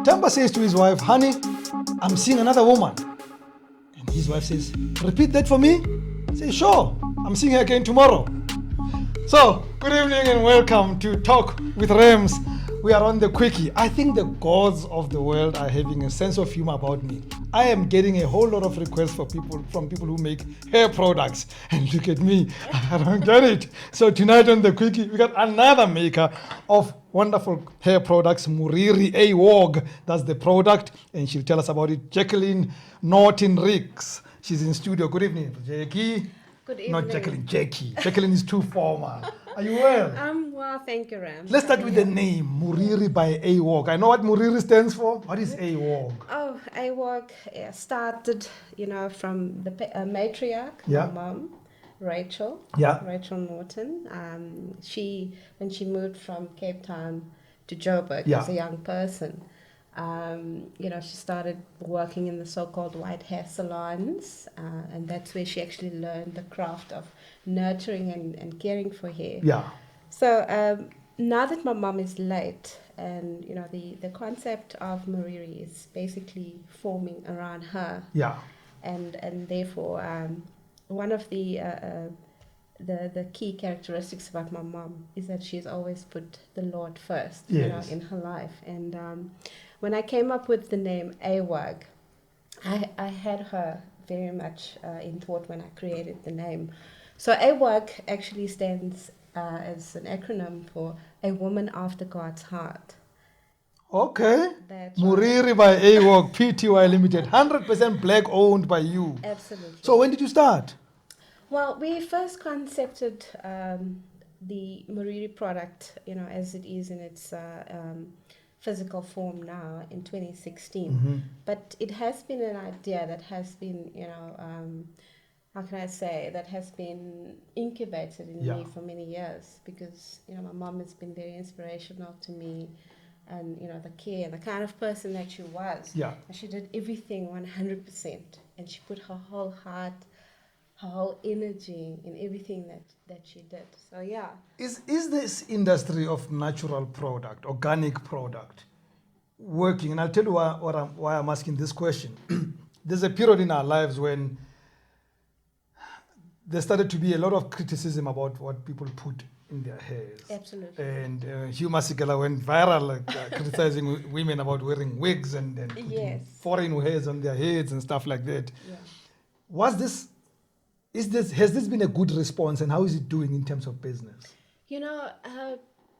Tamba says to his wife, honey, I'm seeing another woman. And his wife says, repeat that for me. Say, sure, I'm seeing her again tomorrow. So, good evening and welcome to Talk with Rams. We are on the quickie. I think the gods of the world are having a sense of humor about me. I am getting a whole lot of requests from people who make hair products. And look at me, I don't get it. So tonight on the quickie, we got another maker of wonderful hair products, Moriri, Awagh. That's the product, and she'll tell us about it. Jacqueline Norton Reeks. She's in studio. Good evening, Jackie. Good evening. Not Jacqueline, Jackie. Jacqueline is too formal. Are you well? I'm well, thank you, Ram. Let's start with the name, Moriri by Awagh. I know what Moriri stands for. What is Awagh? Oh, Awagh started, from the matriarch, Yeah. my mom, Rachel. Yeah. Rachel Norton. When she moved from Cape Town to Joburg Yeah. as a young person, she started working in the so-called white hair salons, and that's where she actually learned the craft of nurturing and caring for hair. Yeah. So now that my mom is late, and the concept of Moriri is basically forming around her, Yeah. and therefore one of the key characteristics about my mom is that she's always put the Lord first, Yes. in her life. And when I came up with the name Awagh, I had her very much in thought when I created the name. So Awagh actually stands as an acronym for a woman after God's heart. Okay. That's Moriri by Awagh, Pty Limited, 100% black owned by you. Absolutely. So when did you start? Well, we first concepted the Moriri product, as it is in its physical form now in 2016. Mm-hmm. But it has been an idea that has been, how can I say, that has been incubated in Yeah. me for many years, because, my mom has been very inspirational to me, and, the care and the kind of person that she was. Yeah. And she did everything 100%, and she put her whole heart, her whole energy in everything that she did. So yeah. Is this industry of natural product, organic product, working? And I'll tell you why I'm asking this question. There's a period in our lives when there started to be a lot of criticism about what people put in their hairs. Absolutely. And Hugh Masekela went viral criticizing women about wearing wigs and putting Yes. foreign hairs on their heads and stuff like that. Yeah. Has this been a good response, and how is it doing in terms of business?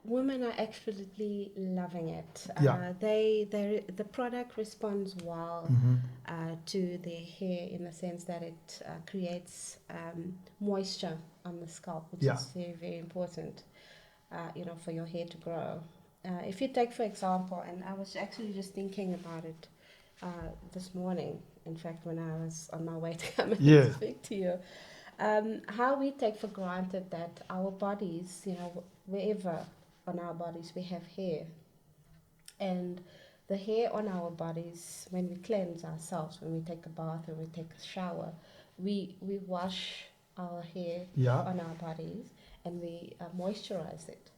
Women are absolutely loving it. Yeah. The product responds well Mm-hmm. to their hair, in the sense that it creates moisture on the scalp, which Yeah. is very, very important, for your hair to grow. If you take, for example, and I was actually just thinking about it this morning, in fact, when I was on my way to come and Yeah. speak to you, how we take for granted that our bodies, wherever on our bodies we have hair, and the hair on our bodies, when we cleanse ourselves, when we take a bath, when we take a shower, we wash our hair Yeah. on our bodies, and we moisturize it.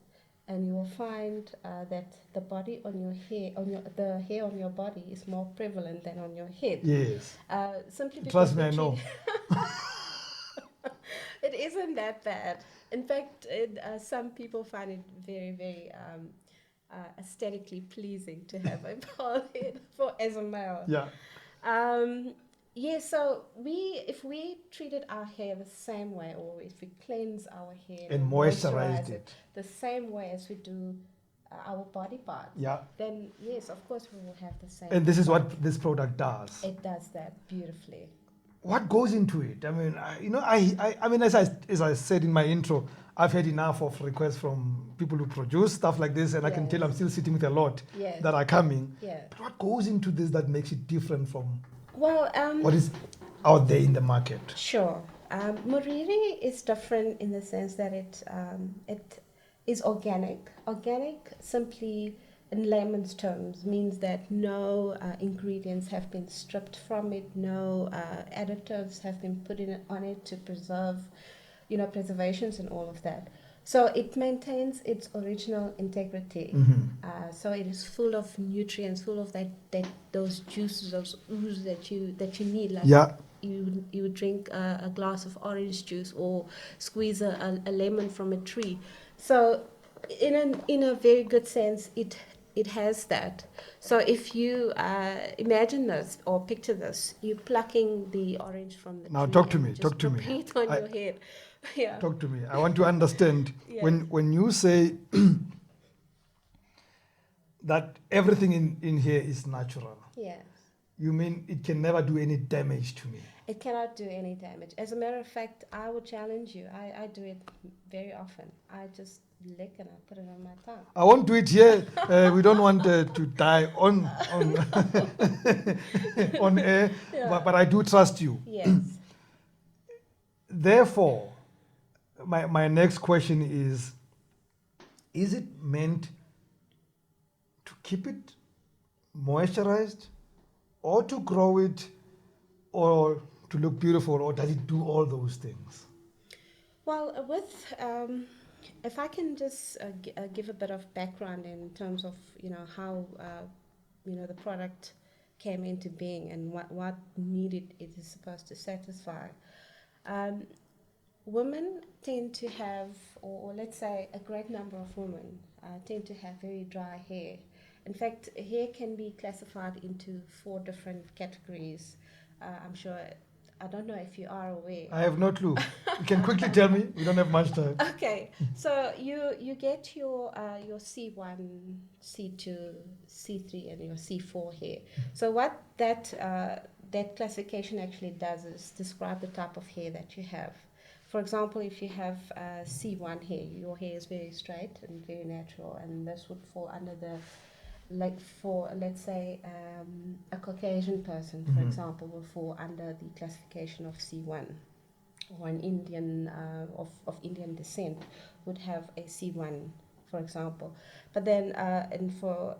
And you will find that the body on your hair, the hair on your body is more prevalent than on your head. Yes. Simply because Trust me, we I know. it isn't that bad. In fact, some people find it very, very aesthetically pleasing to have a bald head as a male. Yeah. So if we treated our hair the same way, or if we cleanse our hair And moisturized it. the same way as we do our body parts, Yeah. then yes, of course we will have the same. And this is result. what this product does. It does that beautifully. What goes into it? I mean, as I said in my intro, I've had enough of requests from people who produce stuff like this, and I can Yes. tell I'm still sitting with a lot Yes. that are coming. Yeah. But what goes into this that makes it different from Well, what is out there in the market? Sure. Moriri is different in the sense that it is organic. Organic, simply in layman's terms, means that no ingredients have been stripped from it, no additives have been put on it to preserve, preservations and all of that. So it maintains its original integrity. Mm-hmm. So it is full of nutrients, full of those juices, those ooze that you need. Like Yeah. you would drink a glass of orange juice or squeeze a lemon from a tree. So in a very good sense, it has that. So if you imagine this or picture this, you plucking the orange from the Now tree talk to and me. just Talk to me. dropping it on I- your head. Yeah. Talk to me. I want to understand Yes. when you say that everything in here is natural. Yes. You mean it can never do any damage to me? It cannot do any damage. As a matter of fact, I would challenge you. I do it very often. I just lick and I put it on my tongue. I won't do it here. We don't want to die on on air, Yeah. but I do trust you. Yes. Therefore, my next question is it meant to keep it moisturized or to grow it or to look beautiful, or does it do all those things? Well, if I can just give a bit of background in terms of how the product came into being and what need it is supposed to satisfy. Um, Women tend to have, or let's say a great number of women tend to have very dry hair. In fact, hair can be classified into 4 different categories. I'm sure, I don't know if you are aware. I have no clue. You can quickly tell me. We don't have much time. Okay, so you get your C1, C2, C3, and your C4 here. So what that classification actually does is describe the type of hair that you have. For example, if you have C1 hair, your hair is very straight and very natural, and this would fall under the, like for let's say a Caucasian person, for Mhm. example, will fall under the classification of C1, or an Indian of Indian descent would have a C1, for example. But then, and for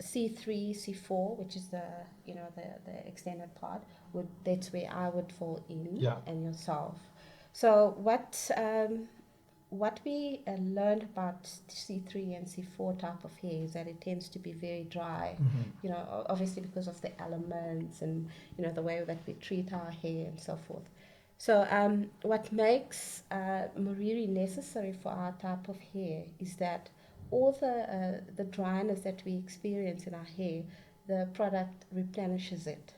C3, C4, which is the extended part, that's where I would fall in, Yeah. and yourself. So what we learned about C3 and C4 type of hair is that it tends to be very dry. Mhm. Obviously because of the elements and the way that we treat our hair and so forth. So what makes Moriri necessary for our type of hair is that all the dryness that we experience in our hair, the product replenishes it.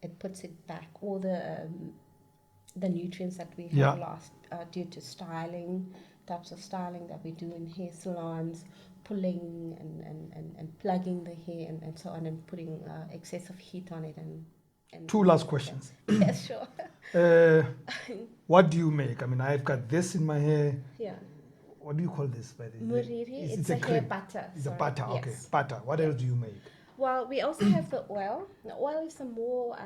It puts it back. All the nutrients that we have Yeah. lost due to styling, types of styling that we do in hair salons, pulling and plugging the hair and so on, and putting excessive heat on it. And 2 last questions. Yes, sure. What do you make? I mean, I've got this in my hair. Yeah. What do you call this? By the way? Moriri, it's a hair cream. butter. It's a sorry. butter. Okay, Yes. butter. What else do you make? Well, we also have the oil. The oil is a more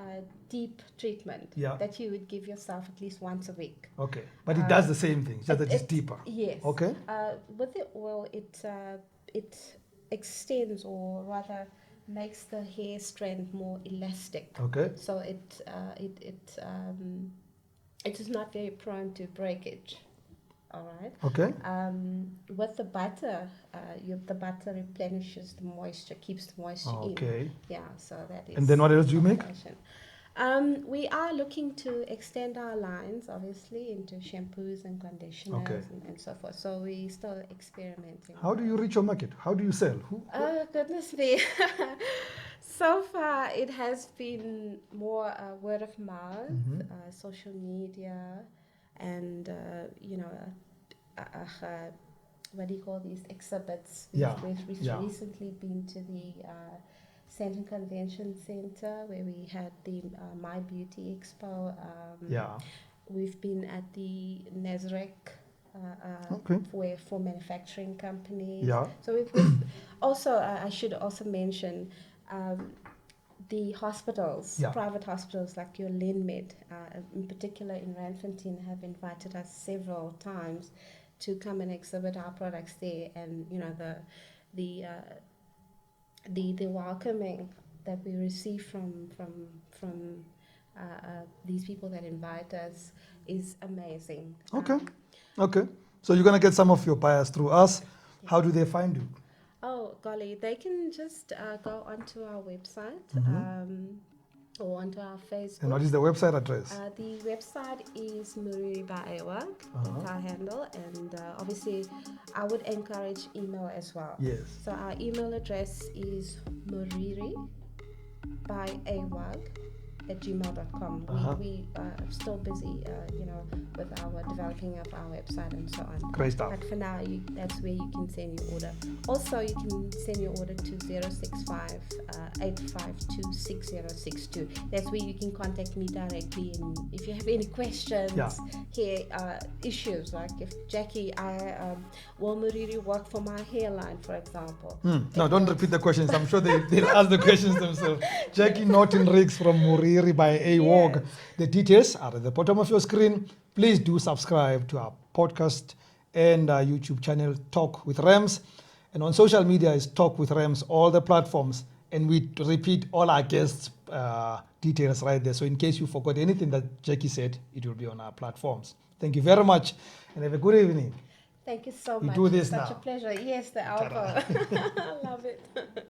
deep treatment Yeah. that you would give yourself at least once a week. Okay, but it does the same thing, just that it's deeper. Yes. Okay. With the oil, it extends, or rather makes the hair strand more elastic. Okay. So it is not very prone to breakage. All right. Okay. With the butter, the butter replenishes the moisture, keeps the moisture in. Okay. Yeah, so that is. And then what else do you make? combination. We are looking to extend our lines, obviously, into shampoos and conditioners Okay. and so forth. So we still experimenting. How do you reach your market? How do you sell? Who? Oh, goodness me. So far, it has been more word of mouth, Mhm. social media, and, what do you call these exhibits? Yeah, We've yeah. recently been to the Centre Convention Centre, where we had the My Beauty Expo. Yeah. We've been at the Nazareth Okay. for manufacturing companies. Yeah. So we've also, I should also mention, the hospitals, Yeah. private hospitals like your Linmed, in particular in Randfontein, have invited us several times to come and exhibit our products there, and the welcoming that we receive from these people that invite us is amazing. Okay. Okay. So you're going to get some of your buyers through us. How do they find you? Oh, golly, they can just go onto our website or onto our Facebook. And what is the website address? The website is Moriri by Awagh. That's our handle. And obviously, I would encourage email as well. Yes. So our email address is Moriri by Awagh @gmail.com. We are still busy, with our developing of our website and so on. Great stuff. But for now, that's where you can send your order. Also, you can send your order to 065 852 6062. That's where you can contact me directly. And if you have any questions, issues, like if Jackie, will Moriri work for my hairline, for example? No, don't repeat the questions. I'm sure they'll ask the questions themselves. Jackie Norton Reeks from Moriri by Awagh. Yes. The details are at the bottom of your screen. Please do subscribe to our podcast and our YouTube channel, Talk with Rams. And on social media is Talk with Rams, all the platforms. And we repeat all our guests' details right there. So in case you forgot anything that Jackie said, it will be on our platforms. Thank you very much and have a good evening. Thank you so We much. do this Such now. a pleasure. Yes, the alpha. I love it.